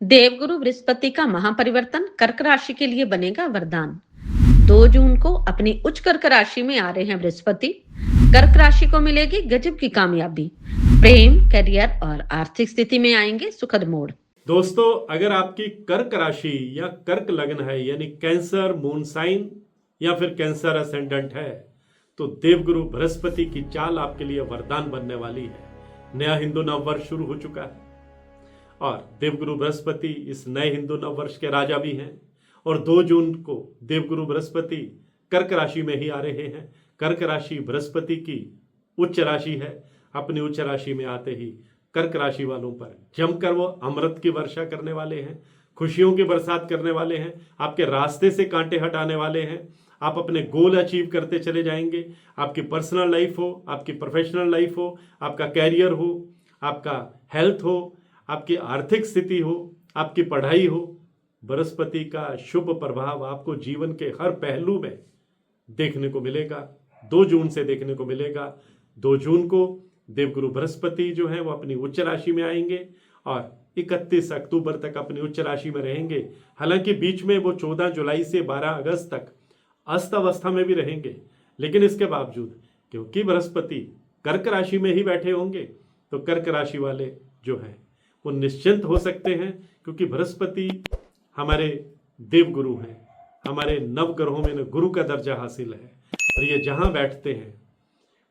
देवगुरु बृहस्पति का महापरिवर्तन कर्क राशि के लिए बनेगा वरदान। 2 जून को अपनी उच्च कर्क राशि में आ रहे हैं बृहस्पति। कर्क राशि को मिलेगी गजब की कामयाबी। प्रेम, करियर और आर्थिक स्थिति में आएंगे सुखद मोड़। दोस्तों, अगर आपकी कर्क राशि या कर्क लग्न है, यानी कैंसर मून साइन या फिर कैंसर असेंडेंट है, तो देवगुरु बृहस्पति की चाल आपके लिए वरदान बनने वाली है। नया हिंदू नववर्ष शुरू हो चुका है और देवगुरु बृहस्पति इस नए हिंदू नववर्ष के राजा भी हैं। और 2 जून को देवगुरु बृहस्पति कर्क राशि में ही आ रहे हैं। कर्क राशि बृहस्पति की उच्च राशि है। अपनी उच्च राशि में आते ही कर्क राशि वालों पर जमकर वो अमृत की वर्षा करने वाले हैं, खुशियों की बरसात करने वाले हैं, आपके रास्ते से कांटे हटाने वाले हैं। आप अपने गोल अचीव करते चले जाएंगे। आपकी पर्सनल लाइफ हो, आपकी प्रोफेशनल लाइफ हो, आपका कैरियर हो, आपका हेल्थ हो, आपकी आर्थिक स्थिति हो, आपकी पढ़ाई हो, बृहस्पति का शुभ प्रभाव आपको जीवन के हर पहलू में देखने को मिलेगा। 2 जून से देखने को मिलेगा। 2 जून को देवगुरु बृहस्पति जो है वो अपनी उच्च राशि में आएंगे और 31 अक्टूबर तक अपनी उच्च राशि में रहेंगे। हालांकि बीच में वो 14 जुलाई से 12 अगस्त तक अस्त अवस्था में भी रहेंगे, लेकिन इसके बावजूद क्योंकि बृहस्पति कर्क राशि में ही बैठे होंगे, तो कर्क राशि वाले जो हैं वो निश्चिंत हो सकते हैं, क्योंकि बृहस्पति हमारे देवगुरु हैं। हमारे नवग्रहों में गुरु का दर्जा हासिल है और ये जहां बैठते हैं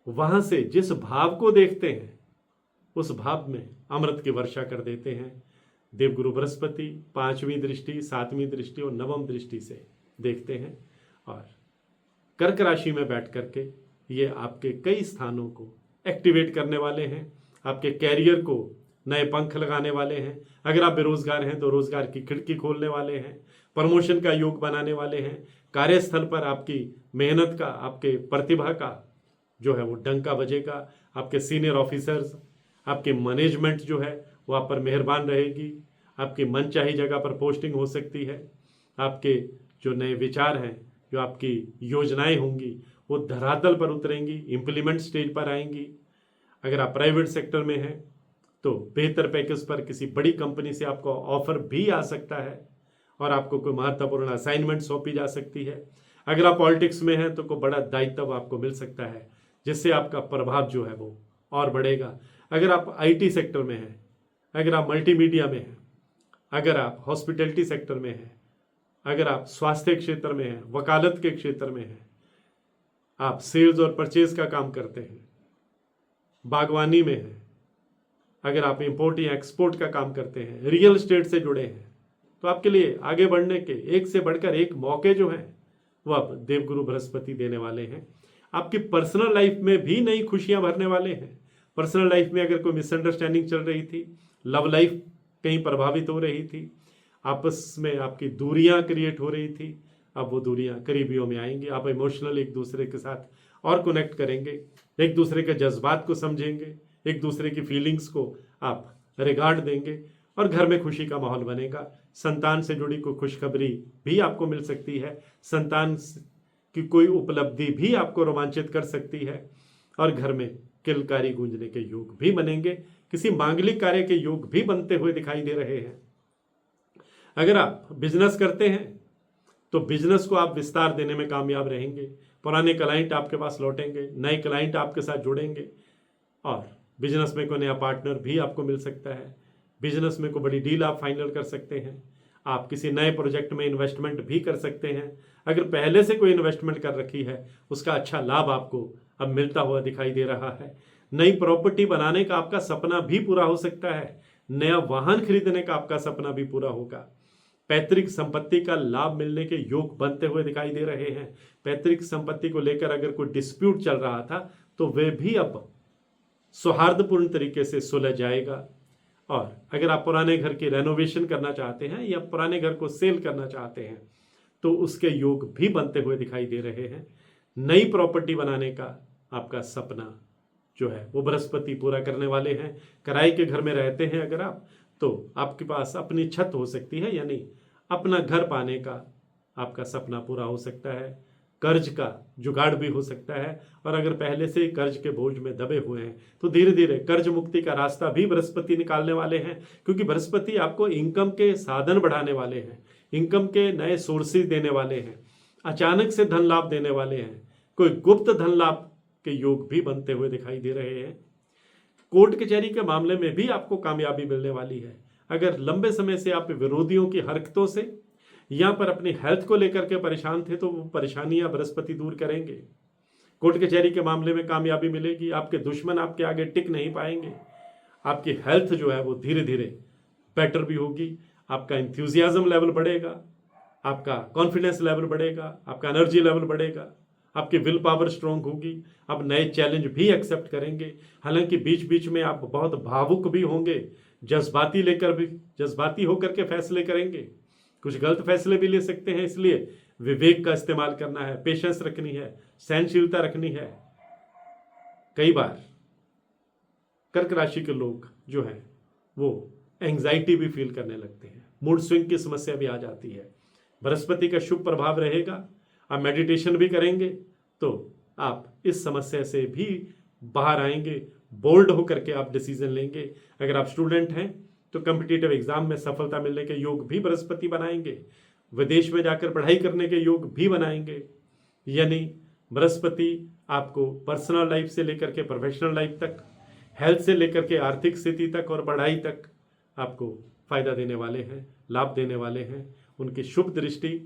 वहां से जिस भाव को देखते हैं उस भाव में अमृत की वर्षा कर देते हैं। देवगुरु बृहस्पति 5वीं दृष्टि, 7वीं दृष्टि और 9वीं दृष्टि से देखते हैं और कर्क राशि में बैठ करके ये आपके कई स्थानों को एक्टिवेट करने वाले हैं। आपके कैरियर को नए पंख लगाने वाले हैं। अगर आप बेरोजगार हैं तो रोजगार की खिड़की खोलने वाले हैं। प्रमोशन का योग बनाने वाले हैं। कार्यस्थल पर आपकी मेहनत का, आपके प्रतिभा का जो है वो डंका बजेगा। आपके सीनियर ऑफिसर्स, आपके मैनेजमेंट जो है वो आप पर मेहरबान रहेगी। आपकी मनचाही जगह पर पोस्टिंग हो सकती है। आपके जो नए विचार हैं, जो आपकी योजनाएं होंगी वो धरातल पर उतरेंगी, इम्प्लीमेंट स्टेज पर आएंगी। अगर आप प्राइवेट सेक्टर में हैं तो बेहतर पैकेज पर किसी बड़ी कंपनी से आपको ऑफर भी आ सकता है और आपको कोई महत्वपूर्ण असाइनमेंट सौंपी जा सकती है। अगर आप पॉलिटिक्स में हैं तो कोई बड़ा दायित्व आपको मिल सकता है, जिससे आपका प्रभाव जो है वो और बढ़ेगा। अगर आप आईटी सेक्टर में हैं, अगर आप मल्टीमीडिया में हैं, अगर आप हॉस्पिटैलिटी सेक्टर में हैं, अगर आप स्वास्थ्य क्षेत्र में हैं, वकालत के क्षेत्र में हैं, आप सेल्स और परचेज का काम करते हैं, बागवानी में हैं, अगर आप इंपोर्ट या एक्सपोर्ट का काम करते हैं, रियल एस्टेट से जुड़े हैं, तो आपके लिए आगे बढ़ने के एक से बढ़कर एक मौके जो हैं वो आप देवगुरु बृहस्पति देने वाले हैं। आपकी पर्सनल लाइफ में भी नई खुशियां भरने वाले हैं। पर्सनल लाइफ में अगर कोई मिसअंडरस्टैंडिंग चल रही थी, लव लाइफ कहीं प्रभावित हो रही थी, आपस में आपकी दूरियां क्रिएट हो रही थी, अब वो दूरियां करीबियों में आएंगी। आप इमोशनल एक दूसरे के साथ और कनेक्ट करेंगे, एक दूसरे के जज्बात को समझेंगे, एक दूसरे की फीलिंग्स को आप रिगार्ड देंगे और घर में खुशी का माहौल बनेगा। संतान से जुड़ी कोई खुशखबरी भी आपको मिल सकती है। संतान की कोई उपलब्धि भी आपको रोमांचित कर सकती है और घर में किलकारी गूंजने के योग भी बनेंगे। किसी मांगलिक कार्य के योग भी बनते हुए दिखाई दे रहे हैं। अगर आप बिजनेस करते हैं तो बिजनेस को आप विस्तार देने में कामयाब रहेंगे। पुराने क्लाइंट आपके पास लौटेंगे, नए क्लाइंट आपके साथ जुड़ेंगे और बिजनेस में कोई नया पार्टनर भी आपको मिल सकता है। बिजनेस में कोई बड़ी डील आप फाइनल कर सकते हैं। आप किसी नए प्रोजेक्ट में इन्वेस्टमेंट भी कर सकते हैं। अगर पहले से कोई इन्वेस्टमेंट कर रखी है उसका अच्छा लाभ आपको अब मिलता हुआ दिखाई दे रहा है। नई प्रॉपर्टी बनाने का आपका सपना भी पूरा हो सकता है। नया वाहन खरीदने का आपका सपना भी पूरा होगा। पैतृक संपत्ति का लाभ मिलने के योग बनते हुए दिखाई दे रहे हैं। पैतृक संपत्ति को लेकर अगर कोई डिस्प्यूट चल रहा था तो वह भी अब सौहार्दपूर्ण तरीके से सुलझ जाएगा। और अगर आप पुराने घर की रेनोवेशन करना चाहते हैं या पुराने घर को सेल करना चाहते हैं तो उसके योग भी बनते हुए दिखाई दे रहे हैं। नई प्रॉपर्टी बनाने का आपका सपना जो है वो बृहस्पति पूरा करने वाले हैं। किराए के घर में रहते हैं अगर आप, तो आपके पास अपनी छत हो सकती है, यानी अपना घर पाने का आपका सपना पूरा हो सकता है। कर्ज का जुगाड़ भी हो सकता है। और अगर पहले से ही कर्ज के बोझ में दबे हुए हैं तो धीरे धीरे कर्ज मुक्ति का रास्ता भी बृहस्पति निकालने वाले हैं, क्योंकि बृहस्पति आपको इनकम के साधन बढ़ाने वाले हैं, इनकम के नए सोर्सेज देने वाले हैं, अचानक से धन लाभ देने वाले हैं। कोई गुप्त धन लाभ के योग भी बनते हुए दिखाई दे रहे हैं। कोर्ट कचहरी के मामले में भी आपको कामयाबी मिलने वाली है। अगर लंबे समय से आप विरोधियों की हरकतों से या पर अपनी हेल्थ को लेकर के परेशान थे तो वो परेशानियां बृहस्पति दूर करेंगे। कोर्ट कचहरी के मामले में कामयाबी मिलेगी, आपके दुश्मन आपके आगे टिक नहीं पाएंगे, आपकी हेल्थ जो है वो धीरे धीरे बेटर भी होगी, आपका इंथ्यूजियाज्म लेवल बढ़ेगा, आपका कॉन्फिडेंस लेवल बढ़ेगा, आपका एनर्जी लेवल बढ़ेगा, आपकी विल पावर स्ट्रांग होगी, आप नए चैलेंज भी एक्सेप्ट करेंगे। हालांकि बीच बीच में आप बहुत भावुक भी होंगे, जज्बाती होकर के फैसले करेंगे, कुछ गलत फैसले भी ले सकते हैं, इसलिए विवेक का इस्तेमाल करना है, पेशेंस रखनी है, सहनशीलता रखनी है। कई बार कर्क राशि के लोग जो हैं वो एंजाइटी भी फील करने लगते हैं, मूड स्विंग की समस्या भी आ जाती है। बृहस्पति का शुभ प्रभाव रहेगा, आप मेडिटेशन भी करेंगे तो आप इस समस्या से भी बाहर आएंगे, बोल्ड होकर के आप डिसीजन लेंगे। अगर आप स्टूडेंट हैं तो कॉम्पिटिटिव एग्जाम में सफलता मिलने के योग भी बृहस्पति बनाएंगे, विदेश में जाकर पढ़ाई करने के योग भी बनाएंगे। यानी बृहस्पति आपको पर्सनल लाइफ से लेकर के प्रोफेशनल लाइफ तक, हेल्थ से लेकर के आर्थिक स्थिति तक और पढ़ाई तक आपको फायदा देने वाले हैं, लाभ देने वाले हैं। उनकी शुभ दृष्टि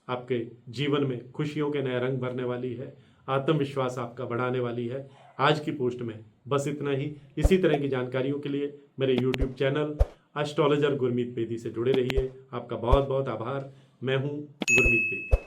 आपके जीवन में खुशियों के नए रंग भरने वाली है, आत्मविश्वास आपका बढ़ाने वाली है। आज की पोस्ट में बस इतना ही। इसी तरह की जानकारियों के लिए मेरे YouTube channel astrologer Gurmeet Bedi से जुड़े रहिए। आपका बहुत बहुत आभार। मैं हूं गुरमीत बेदी।